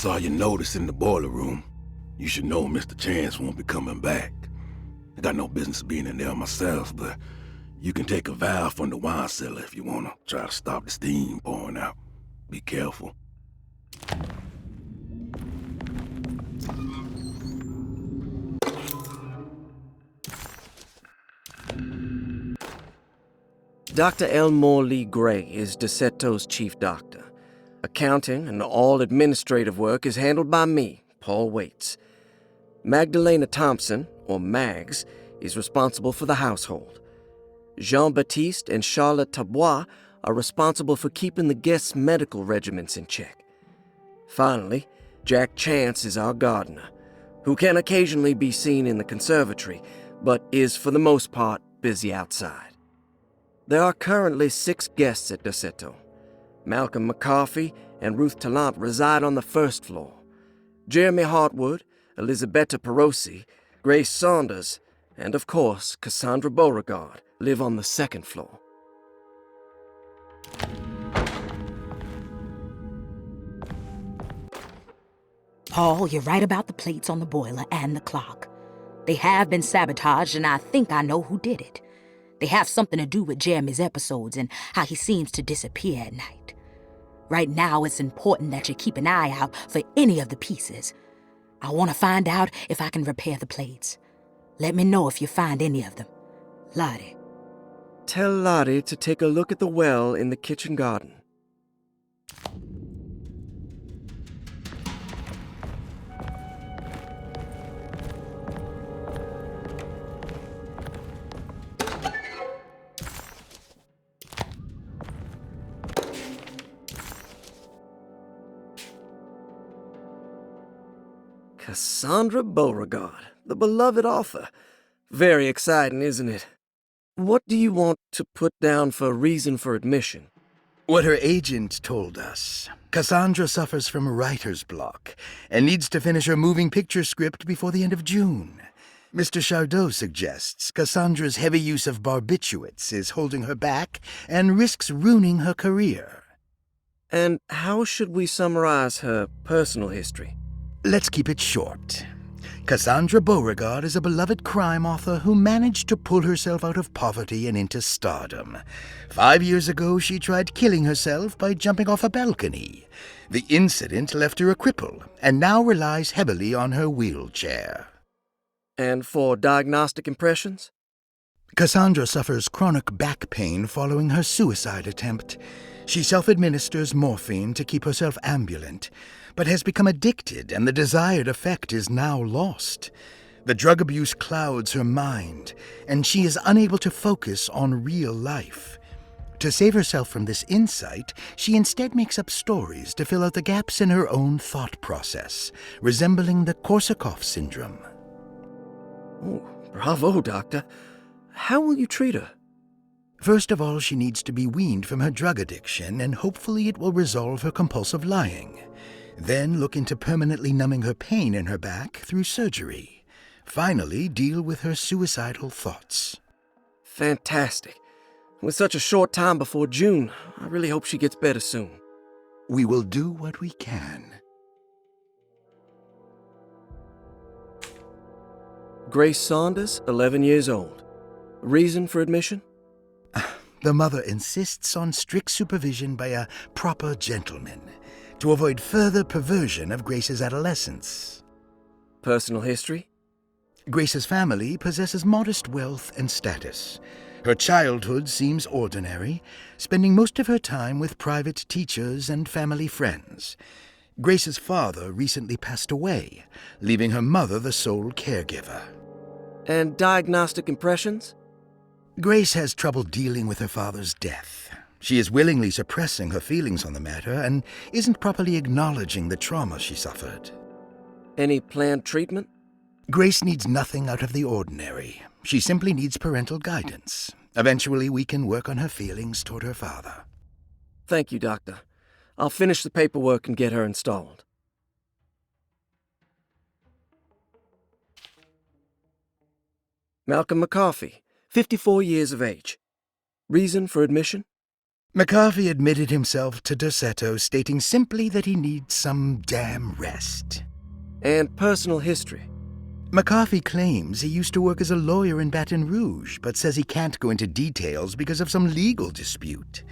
saw your notice in the boiler room. You should know Mr. Chance won't be coming back. I got no business being in there myself, but you can take a valve from the wine cellar if you want to try to stop the steam pouring out. Be careful. Dr. Elmore Lee Gray is DeSeto's chief doctor. Accounting and all administrative work is handled by me, Paul Waits. Magdalena Thompson, or Mags, is responsible for the household. Jean-Baptiste and Charlotte Tabois are responsible for keeping the guests' medical regimens in check. Finally, Jack Chance is our gardener, who can occasionally be seen in the conservatory, but is for the most part busy outside. There are currently 6 guests at DeSeto. Malcolm McCarthy and Ruth Tallant reside on the first floor. Jeremy Hartwood, Elisabetta Perosi, Grace Saunders, and of course, Cassandra Beauregard live on the second floor. Paul, you're right about the plates on the boiler and the clock. They have been sabotaged, and I think I know who did it. They have something to do with Jeremy's episodes and how he seems to disappear at night. Right now, it's important that you keep an eye out for any of the pieces. I want to find out if I can repair the plates. Let me know if you find any of them. Lottie. Tell Lottie to take a look at the well in the kitchen garden. Cassandra Beauregard, the beloved author. Very exciting, isn't it? What do you want to put down for reason for admission? What her agent told us. Cassandra suffers from writer's block and needs to finish her moving picture script before the end of June. Mr. Chardot suggests Cassandra's heavy use of barbiturates is holding her back and risks ruining her career. And how should we summarize her personal history? Let's keep it short. Cassandra Beauregard is a beloved crime author who managed to pull herself out of poverty and into stardom. 5 years ago, she tried killing herself by jumping off a balcony. The incident left her a cripple and now relies heavily on her wheelchair. And for diagnostic impressions? Cassandra suffers chronic back pain following her suicide attempt. She self-administers morphine to keep herself ambulant, but has become addicted and the desired effect is now lost. The drug abuse clouds her mind, and she is unable to focus on real life. To save herself from this insight, she instead makes up stories to fill out the gaps in her own thought process, resembling the Korsakoff syndrome. Oh, bravo, Doctor. How will you treat her? First of all, she needs to be weaned from her drug addiction, and hopefully it will resolve her compulsive lying. Then look into permanently numbing her pain in her back through surgery. Finally, deal with her suicidal thoughts. Fantastic. With such a short time before June, I really hope she gets better soon. We will do what we can. Grace Saunders, 11 years old. Reason for admission? The mother insists on strict supervision by a proper gentleman to avoid further perversion of Grace's adolescence. Personal history? Grace's family possesses modest wealth and status. Her childhood seems ordinary, spending most of her time with private teachers and family friends. Grace's father recently passed away, leaving her mother the sole caregiver. And diagnostic impressions? Grace has trouble dealing with her father's death. She is willingly suppressing her feelings on the matter and isn't properly acknowledging the trauma she suffered. Any planned treatment? Grace needs nothing out of the ordinary. She simply needs parental guidance. Eventually, we can work on her feelings toward her father. Thank you, Doctor. I'll finish the paperwork and get her installed. Malcolm McCarthy, 54 years of age. Reason for admission? McCarthy admitted himself to Derceto, stating simply that he needs some damn rest. And personal history. McCarthy claims he used to work as a lawyer in Baton Rouge, but says he can't go into details because of some legal dispute.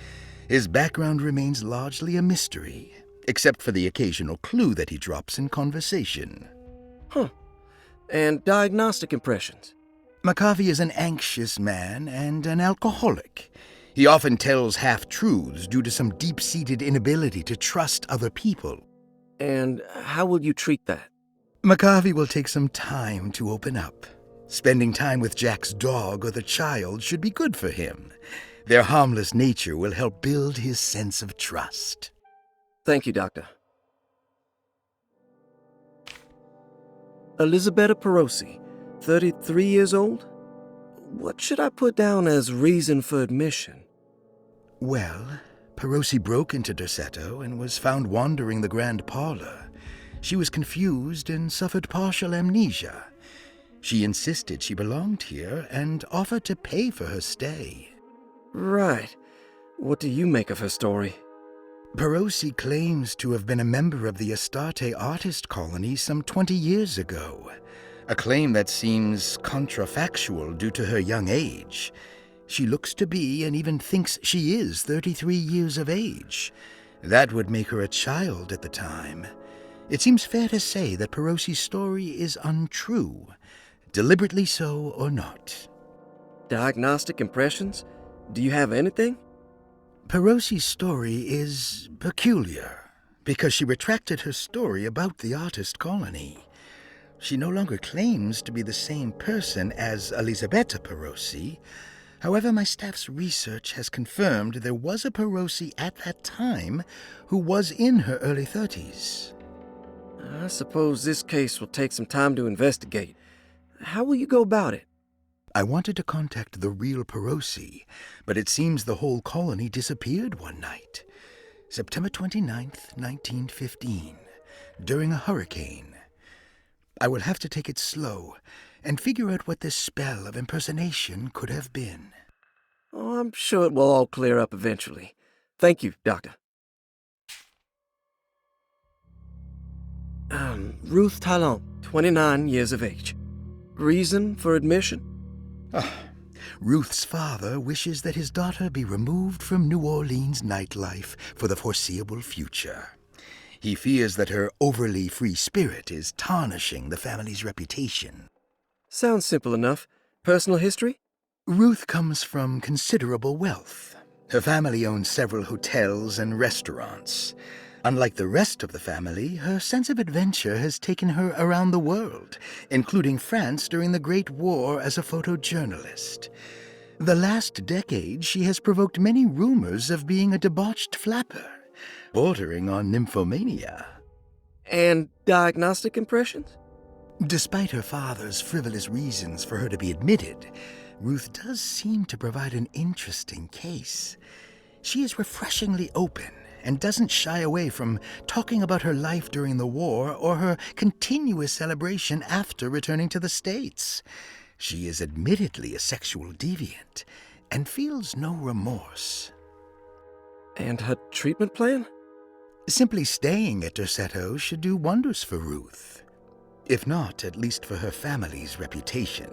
His background remains largely a mystery, except for the occasional clue that he drops in conversation. Huh. And diagnostic impressions. McCarthy is an anxious man and an alcoholic. He often tells half-truths due to some deep-seated inability to trust other people. And how will you treat that? McCarthy will take some time to open up. Spending time with Jack's dog or the child should be good for him. Their harmless nature will help build his sense of trust. Thank you, Doctor. Elisabetta Perosi, 33 years old? What should I put down as reason for admission? Well, Perosi broke into Derceto and was found wandering the grand parlor. She was confused and suffered partial amnesia. She insisted she belonged here and offered to pay for her stay. Right. What do you make of her story? Perosi claims to have been a member of the Astarte artist colony some 20 years ago, a claim that seems contrafactual due to her young age. She looks to be and even thinks she is 33 years of age. That would make her a child at the time. It seems fair to say that Perosi's story is untrue, deliberately so or not. Diagnostic impressions? Do you have anything? Perosi's story is peculiar because she retracted her story about the artist colony. She no longer claims to be the same person as Elisabetta Perosi. However, my staff's research has confirmed there was a Perosi at that time who was in her early 30s. I suppose this case will take some time to investigate. How will you go about it? I wanted to contact the real Perosi, but it seems the whole colony disappeared one night, September 29th, 1915, during a hurricane. I will have to take it slow and figure out what this spell of impersonation could have been. Oh, I'm sure it will all clear up eventually. Thank you, Doctor. Ruth Talon, 29 years of age. Reason for admission? Ruth's father wishes that his daughter be removed from New Orleans nightlife for the foreseeable future. He fears that her overly free spirit is tarnishing the family's reputation. Sounds simple enough. Personal history? Ruth comes from considerable wealth. Her family owns several hotels and restaurants. Unlike the rest of the family, her sense of adventure has taken her around the world, including France during the Great War as a photojournalist. The last decade, she has provoked many rumors of being a debauched flapper, bordering on nymphomania. And diagnostic impressions? Despite her father's frivolous reasons for her to be admitted, Ruth does seem to provide an interesting case. She is refreshingly open and doesn't shy away from talking about her life during the war or her continuous celebration after returning to the States. She is admittedly a sexual deviant and feels no remorse. And her treatment plan? Simply staying at Derceto should do wonders for Ruth. If not, at least for her family's reputation.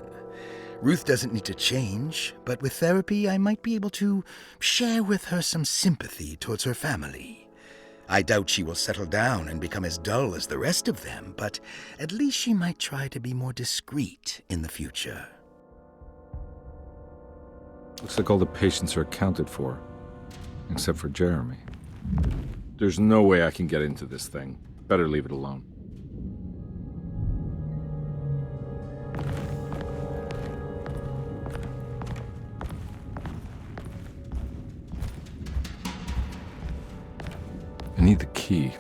Ruth doesn't need to change, but with therapy I might be able to share with her some sympathy towards her family. I doubt she will settle down and become as dull as the rest of them, but at least she might try to be more discreet in the future. Looks like all the patients are accounted for, except for Jeremy. There's no way I can get into this thing. Better leave it alone. I need the key.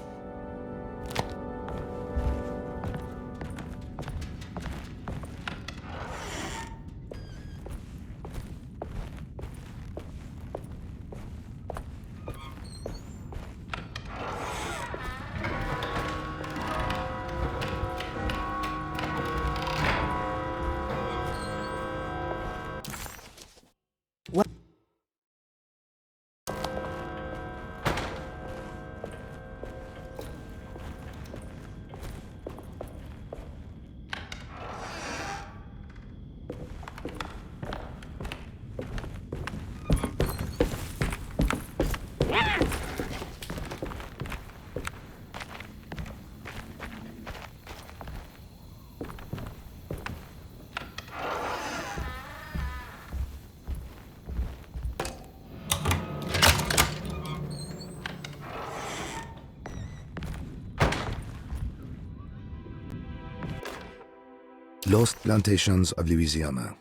Lost Plantations of Louisiana,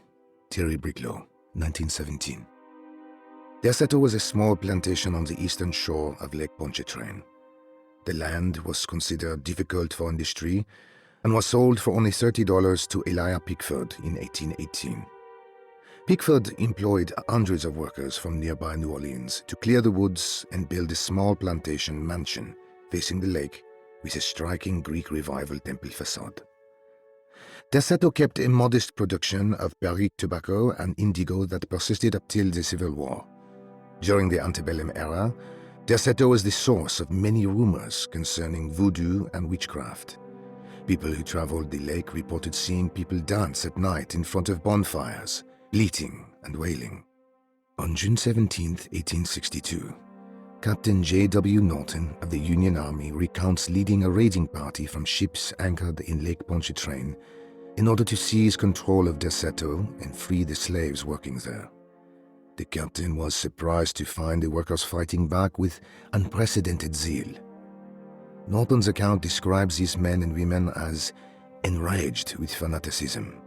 Thierry Briclot, 1917. Derceto was a small plantation on the eastern shore of Lake Pontchartrain. The land was considered difficult for industry and was sold for only $30 to Elijah Pickford in 1818. Pickford employed hundreds of workers from nearby New Orleans to clear the woods and build a small plantation mansion facing the lake with a striking Greek Revival temple facade. Derceto kept a modest production of Barrique tobacco and indigo that persisted up till the Civil War. During the antebellum era, Derceto was the source of many rumors concerning voodoo and witchcraft. People who traveled the lake reported seeing people dance at night in front of bonfires, bleating and wailing. On June 17, 1862, Captain J.W. Norton of the Union Army recounts leading a raiding party from ships anchored in Lake Pontchartrain in order to seize control of Derceto and free the slaves working there. The captain was surprised to find the workers fighting back with unprecedented zeal. Norton's account describes these men and women as enraged with fanaticism.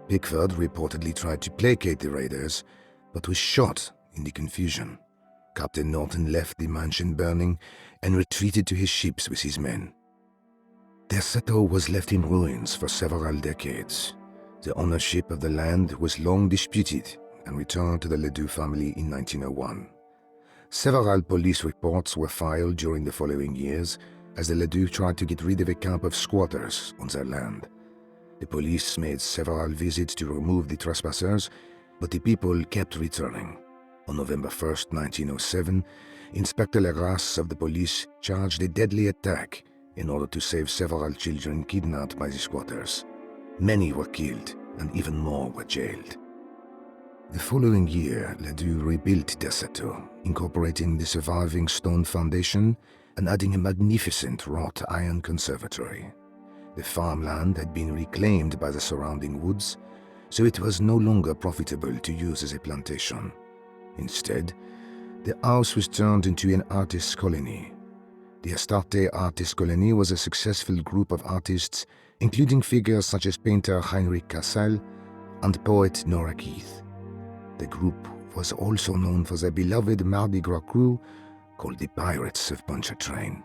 Pickford reportedly tried to placate the raiders, but was shot in the confusion. Captain Norton left the mansion burning and retreated to his ships with his men. Derceto was left in ruins for several decades. The ownership of the land was long disputed and returned to the Ledoux family in 1901. Several police reports were filed during the following years as the Ledoux tried to get rid of a camp of squatters on their land. The police made several visits to remove the trespassers, but the people kept returning. On November 1, 1907, Inspector Legrasse of the police charged a deadly attack in order to save several children kidnapped by the squatters. Many were killed and even more were jailed. The following year, Ledoux rebuilt Derceto, incorporating the surviving stone foundation and adding a magnificent wrought iron conservatory. The farmland had been reclaimed by the surrounding woods, so it was no longer profitable to use as a plantation. Instead, the house was turned into an artist's colony. The Astarte Artist Colony was a successful group of artists, including figures such as painter Heinrich Cassel and poet Nora Keith. The group was also known for their beloved Mardi Gras crew called the Pirates of Pontchartrain.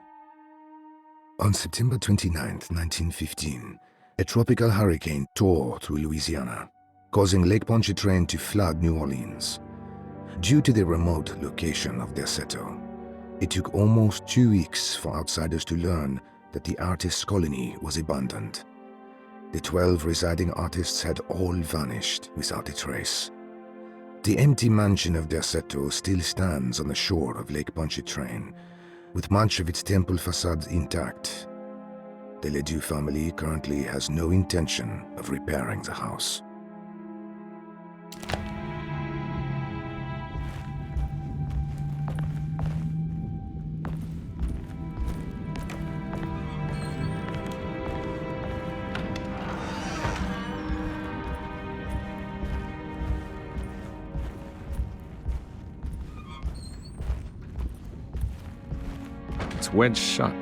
On September 29, 1915, a tropical hurricane tore through Louisiana, causing Lake Pontchartrain to flood New Orleans. Due to the remote location of Derceto, it took almost 2 weeks for outsiders to learn that the artist's colony was abandoned. The 12 residing artists had all vanished without a trace. The empty mansion of Derceto still stands on the shore of Lake Pontchartrain, with much of its temple facade intact. The Ledoux family currently has no intention of repairing the house. It's wedged shut.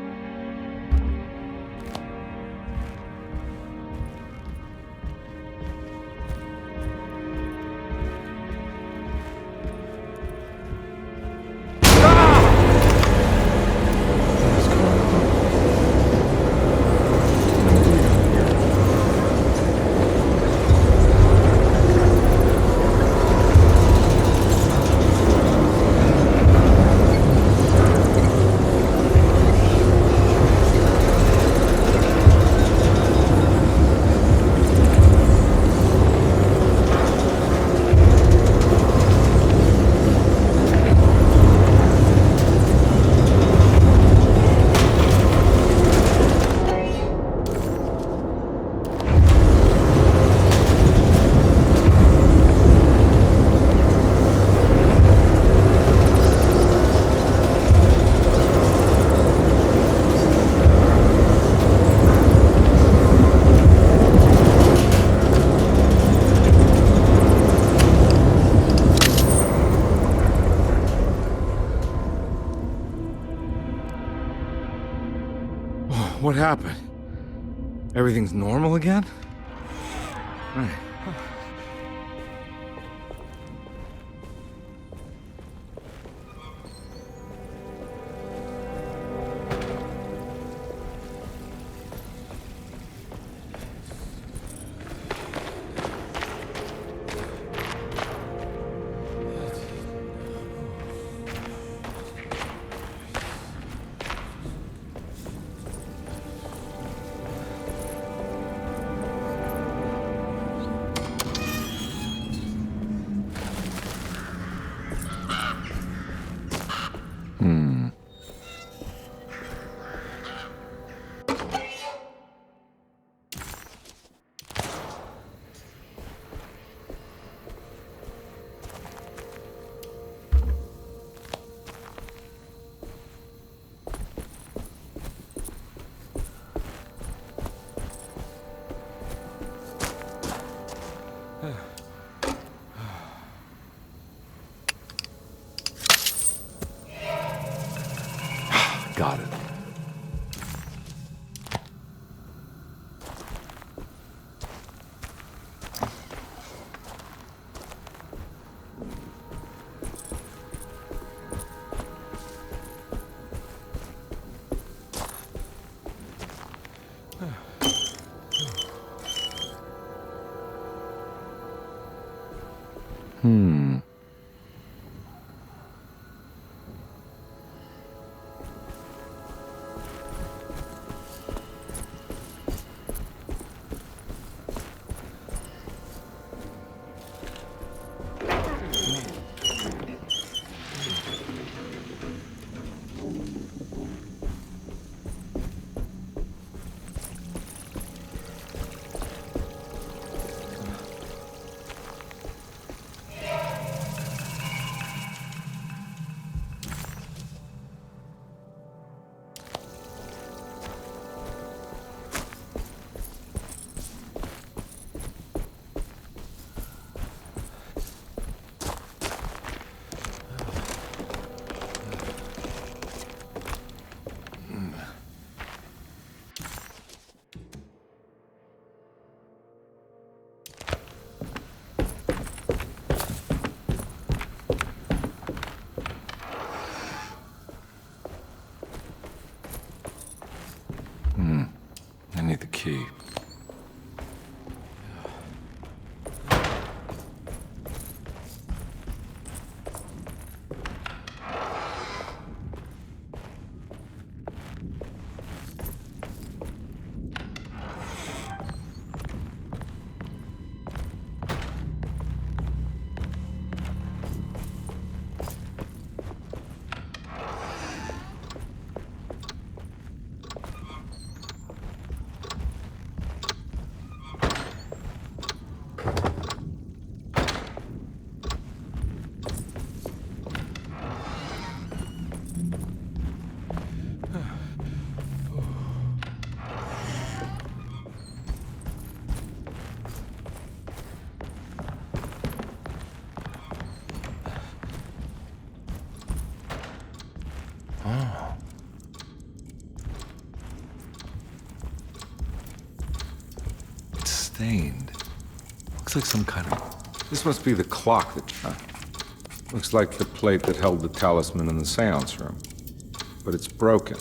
What happened? Everything's normal again? Right. Got it. I need the key. Stained. Looks like some kind of... This must be the clock that... looks like the plate that held the talisman in the seance room. But it's broken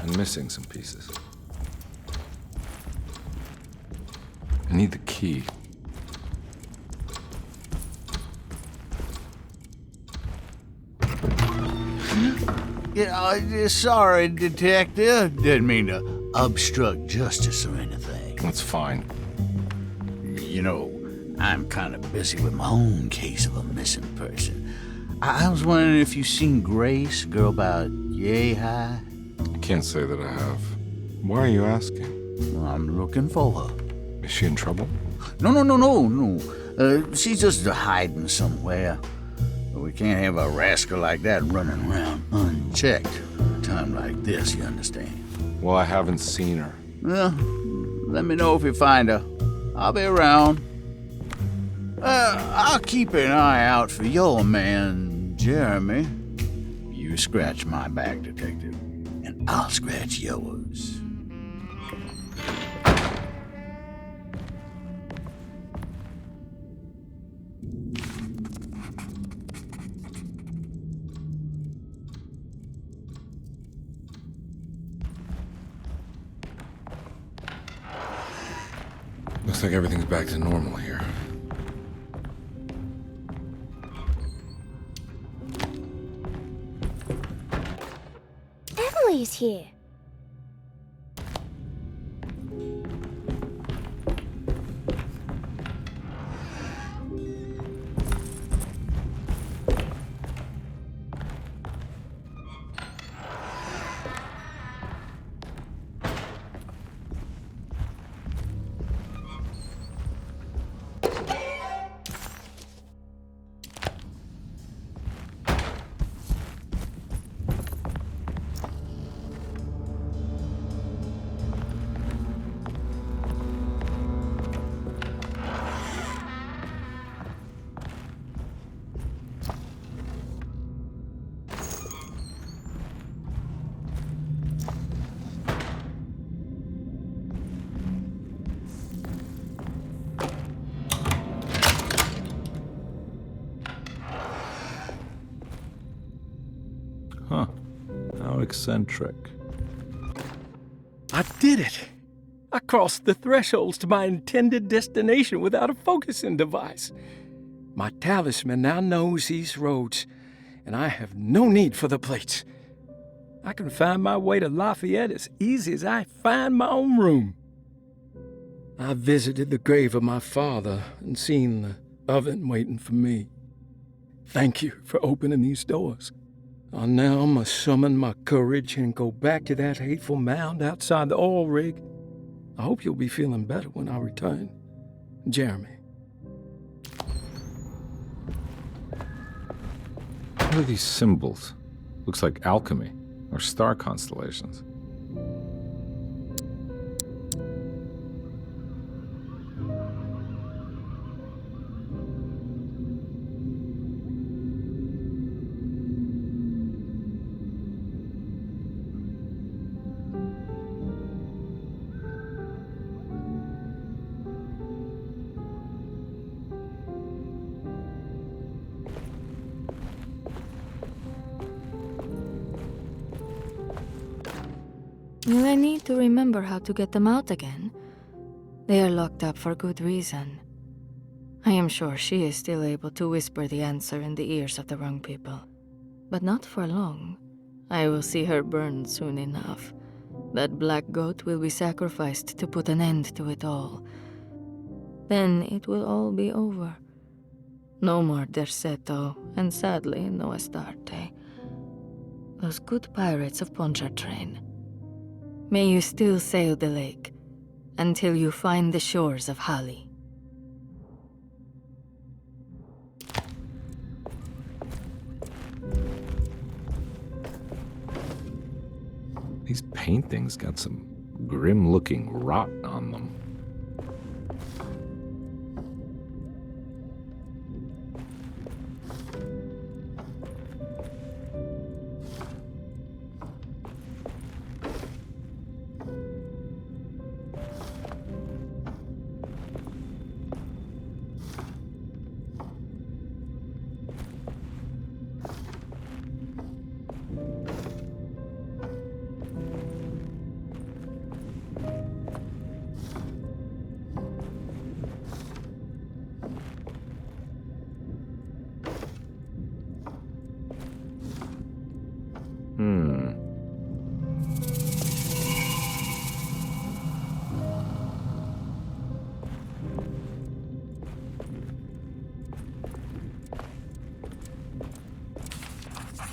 and missing some pieces. I need the key. Yeah, sorry, Detective. Didn't mean to obstruct justice or anything. That's fine. You know, I'm kind of busy with my own case of a missing person. I was wondering if you've seen Grace, a girl about yay high. I can't say that I have. Why are you asking? Well, I'm looking for her. Is she in trouble? No. She's just hiding somewhere. We can't have a rascal like that running around unchecked at a time like this, you understand? Well, I haven't seen her. Well, let me know if you find her. I'll be around. I'll keep an eye out for your man, Jeremy. You scratch my back, Detective, and I'll scratch yours. Looks like everything's back to normal here. Emily's here. Huh. How eccentric. I did it! I crossed the thresholds to my intended destination without a focusing device. My talisman now knows these roads, and I have no need for the plates. I can find my way to Lafayette as easy as I find my own room. I visited the grave of my father and seen the oven waiting for me. Thank you for opening these doors. I now must summon my courage and go back to that hateful mound outside the oil rig. I hope you'll be feeling better when I return. Jeremy. What are these symbols? Looks like alchemy, or star constellations. Will I need to remember how to get them out again? They are locked up for good reason. I am sure she is still able to whisper the answer in the ears of the wrong people. But not for long. I will see her burned soon enough. That black goat will be sacrificed to put an end to it all. Then it will all be over. No more Derceto, and sadly, no Astarte. Those good pirates of Pontchartrain. May you still sail the lake, until you find the shores of Hali. These paintings got some grim-looking rot on them.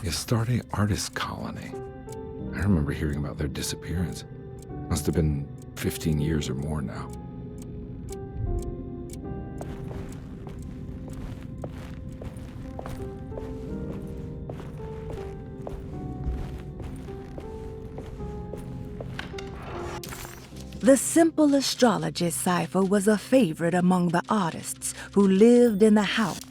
The Astarte Artist Colony. I remember hearing about their disappearance. Must have been 15 years or more now. The simple astrology cipher was a favorite among the artists who lived in the house.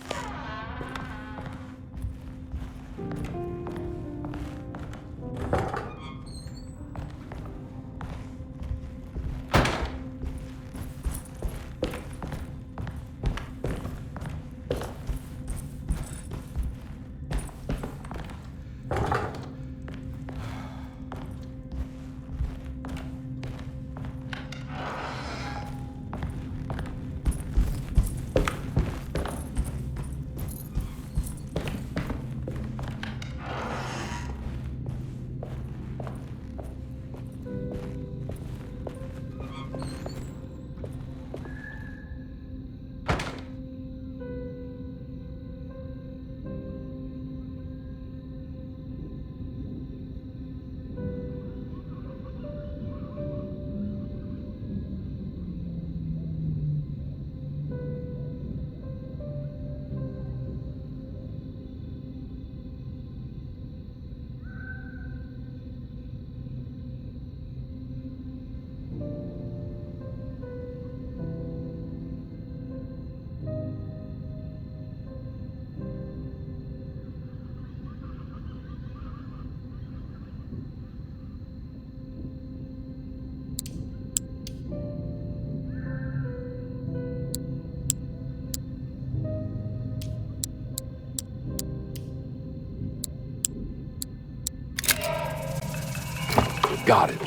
Got it.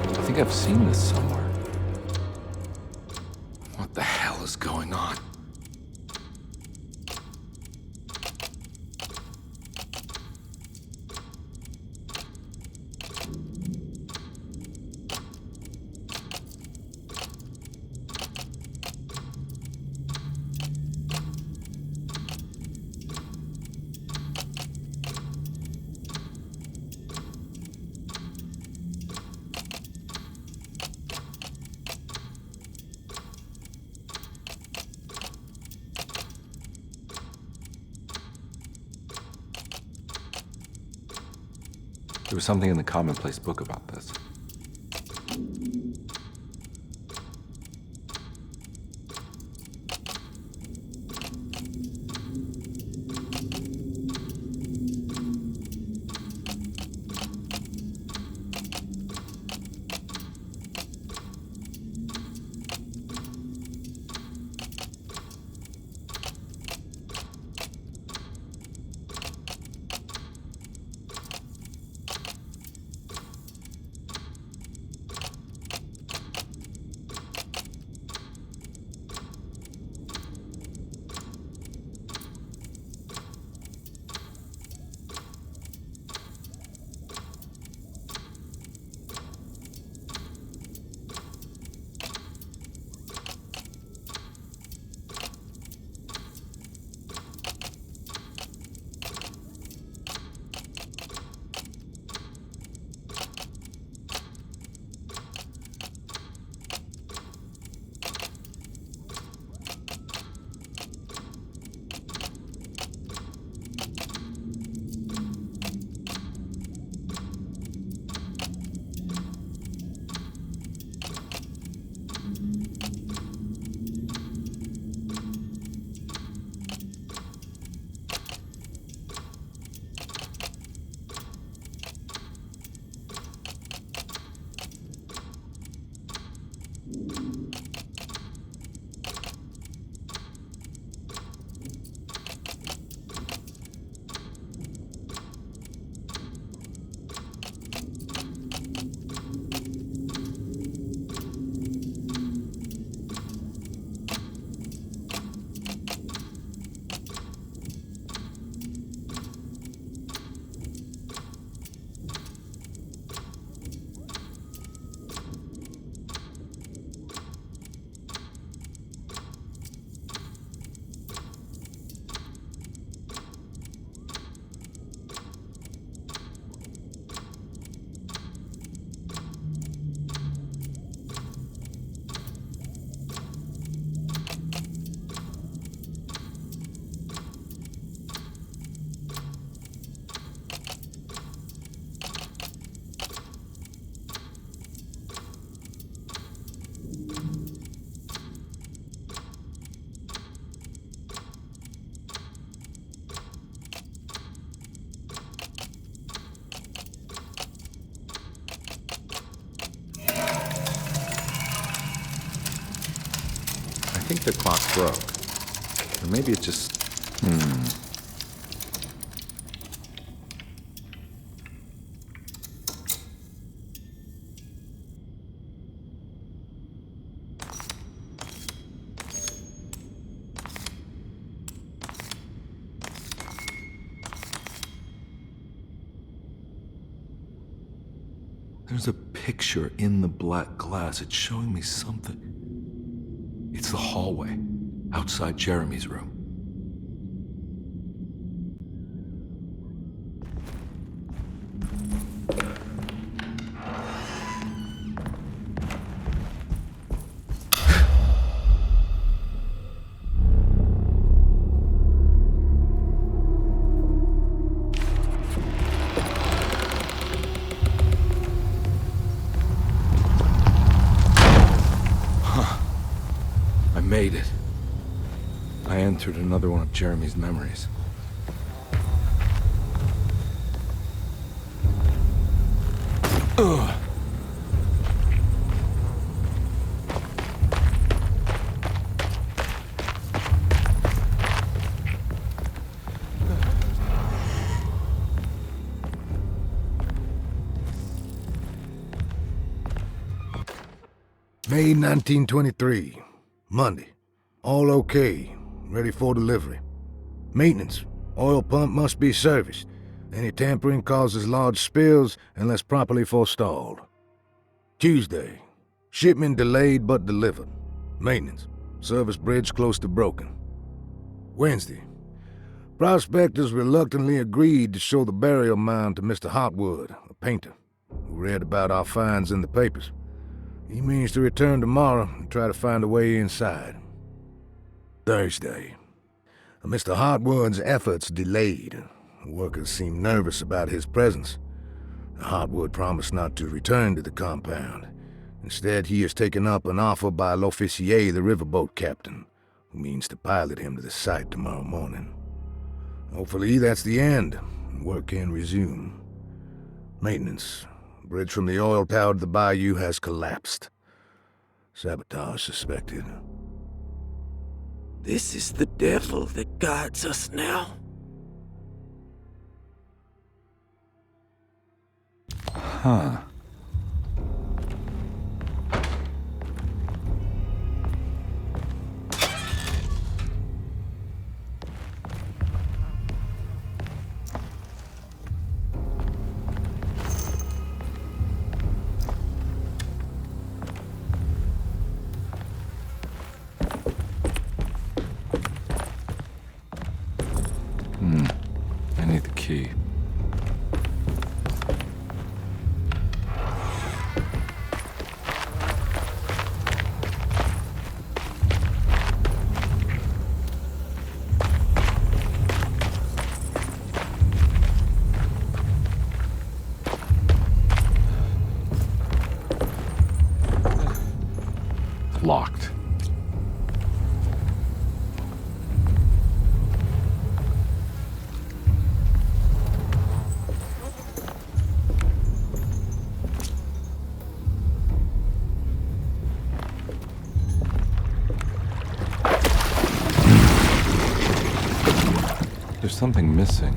I think I've seen this somewhere. What the hell is going on? There was something in the commonplace book about this. I think the clock broke. Or maybe it just... There's a picture in the black glass. It's showing me something. It's the hallway outside Jeremy's room. made it. I entered another one of Jeremy's memories. Ugh. May 1923, Monday. All okay, ready for delivery. Maintenance. Oil pump must be serviced. Any tampering causes large spills unless properly forestalled. Tuesday. Shipment delayed but delivered. Maintenance. Service bridge close to broken. Wednesday. Prospectors reluctantly agreed to show the burial mound to Mr. Hotwood, a painter, who read about our finds in the papers. He means to return tomorrow and try to find a way inside. Thursday. Mr. Hotwood's efforts delayed. The workers seemed nervous about his presence. Hotwood promised not to return to the compound. Instead, he has taken up an offer by L'Officier, the riverboat captain, who means to pilot him to the site tomorrow morning. Hopefully that's the end, and work can resume. Maintenance. Bridge from the oil tower to the bayou has collapsed. Sabotage suspected. This is the devil that guides us now. Huh. I need the key. Locked. There's something missing.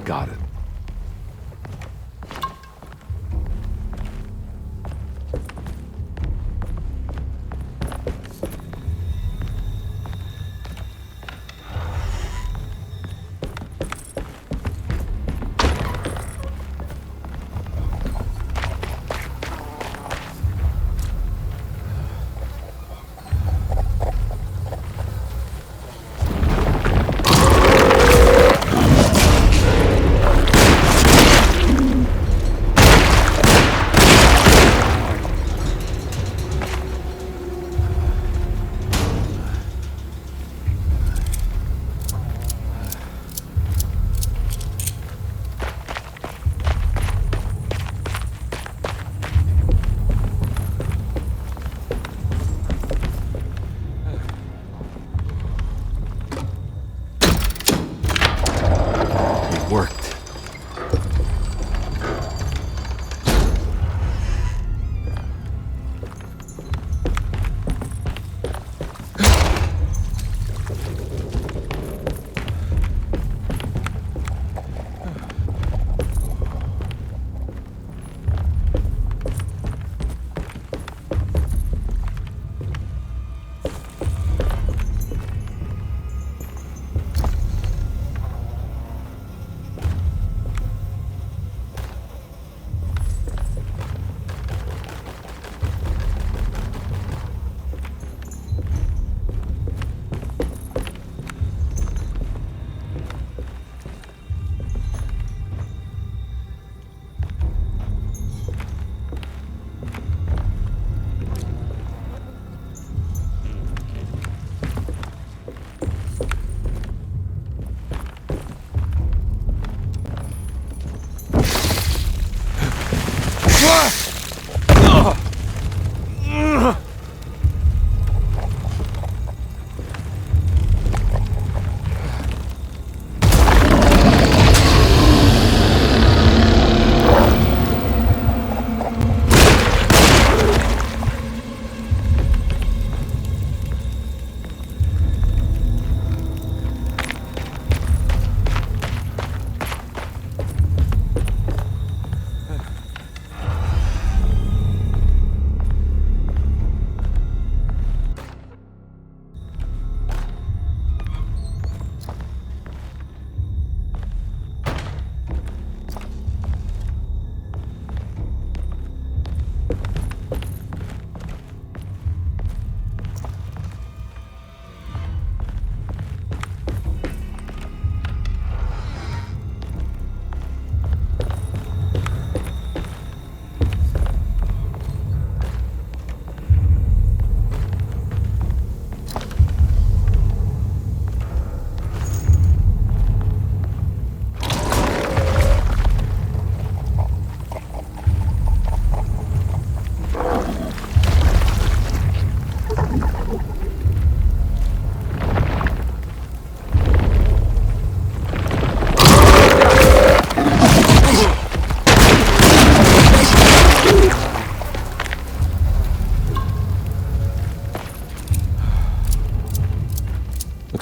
Got it.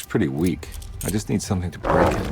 pretty weak. I just need something to break it.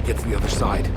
get to the other side.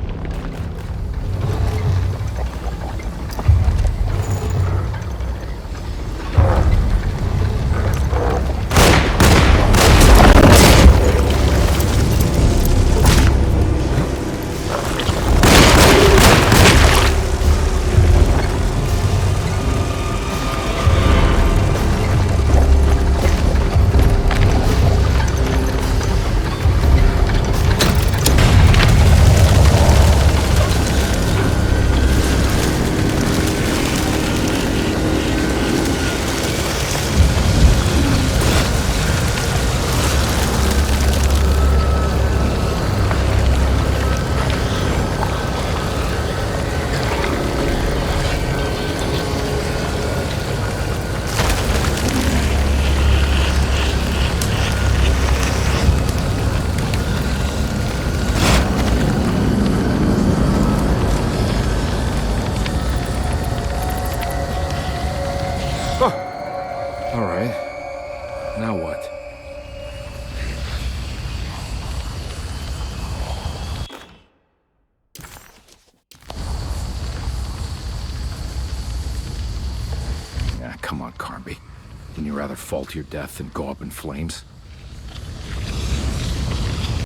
All right. Now what? Come on, Carnby. Wouldn't you rather fall to your death than go up in flames?